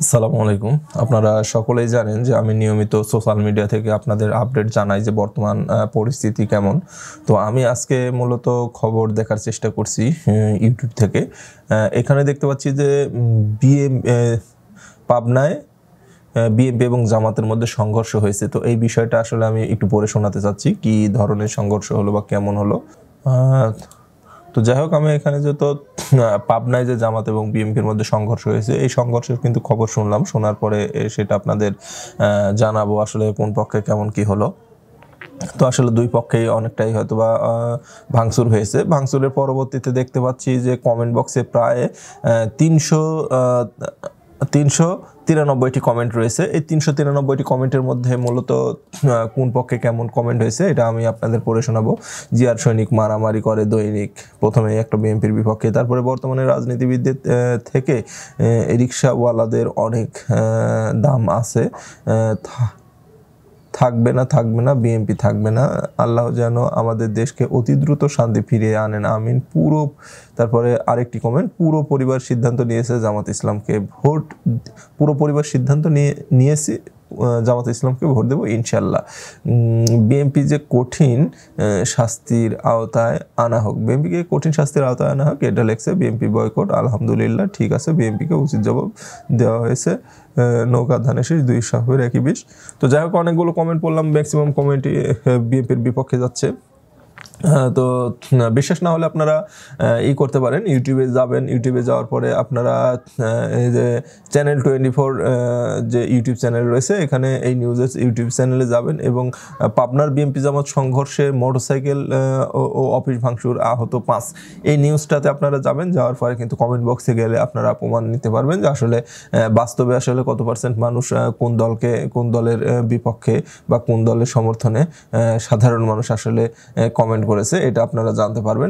আসসালামু আলাইকুম। আপনারা সকলেই জানেন যে আমি নিয়মিত সোশ্যাল মিডিয়া থেকে আপনাদের আপডেট জানাই যে বর্তমান পরিস্থিতি কেমন। তো আমি আজকে মূলত খবর দেখার চেষ্টা করছি ইউটিউব থেকে। এখানে দেখতে পাচ্ছি যে পাবনায় বিএনপি এবং জামাতের মধ্যে সংঘর্ষ হয়েছে। তো এই বিষয়টা আসলে আমি একটু পড়ে শোনাতে চাচ্ছি, কী ধরনের সংঘর্ষ হলো বা কেমন হলো। তো যাই হোক, আমি এখানে যেহেতু পাবনায় যে জামাত এবং বিএনপির মধ্যে সংঘর্ষ হয়েছে, এই সংঘর্ষের কিন্তু খবর শুনলাম। শোনার পরে সেটা আপনাদের জানাবো আসলে কোন পক্ষে কেমন কি হলো। তো আসলে দুই পক্ষেই অনেকটাই হয়তো বা ভাঙচুর হয়েছে। ভাঙচুরের পরবর্তীতে দেখতে পাচ্ছি যে কমেন্ট বক্সে প্রায় 393টি কমেন্ট রয়েছে। এই 393টি কমেন্টের মধ্যে মূলত কোন পক্ষে কেমন কমেন্ট হয়েছে এটা আমি আপনাদের পড়ে শোনাবো। জিয়ার সৈনিক মারামারি করে দৈনিক, প্রথমে একটা বিএনপির বিপক্ষে। তারপরে বর্তমানে রাজনীতিবিদদের থেকে রিক্সাওয়ালাদের অনেক দাম আছে, থাকবে না বিএনপি থাকবে না। আল্লাহ যেন আমাদের দেশকে অতি দ্রুত শান্তি ফিরিয়ে আনেন, আমিন। তারপরে আরেকটি কমেন্ট, পুরো পরিবার সিদ্ধান্ত নিয়েছে জামাত ইসলামকে ভোট, পুরো পরিবার সিদ্ধান্ত নিয়েছি জামাত ইসলামকে ভোট দেবো ইনশাল্লাহ। বিএনপি যে কঠিন শাস্তির আওতায় আনা হোক, বিএনপিকে কঠিন শাস্তির আওতায় আনা হোক, এটা লেখছে। বিএনপি বয়কট, আলহামদুলিল্লাহ, ঠিক আছে, বিএনপিকে উচিত জবাব দেওয়া হয়েছে। নৌকা ধানে শেষ, 2 সাহেবের 1-20। তো যাই হোক, অনেকগুলো কমেন্ট পড়লাম, ম্যাক্সিমাম কমেন্টই বিএনপির বিপক্ষে যাচ্ছে। তো বিশ্বাস না হলে আপনারা করতে পারেন, ইউটিউবে যাবেন। ইউটিউবে যাওয়ার পরে আপনারা এই যে চ্যানেল 24 যে ইউটিউব চ্যানেল রয়েছে, এখানে এই নিউজের ইউটিউব চ্যানেলে যাবেন এবং পাবনার বিএনপি জামাত সংঘর্ষে মোটরসাইকেল ও অফিস ভাঙচুর, আহত 5, এই নিউজটাতে আপনারা যাবেন। যাওয়ার পরে কিন্তু কমেন্ট বক্সে গেলে আপনারা প্রমাণ নিতে পারবেন যে আসলে বাস্তবে আসলে কত % মানুষ কোন দলের বিপক্ষে বা কোন দলের সমর্থনে সাধারণ মানুষ আসলে কমেন্ট করেছে, এটা আপনারা জানতে পারবেন।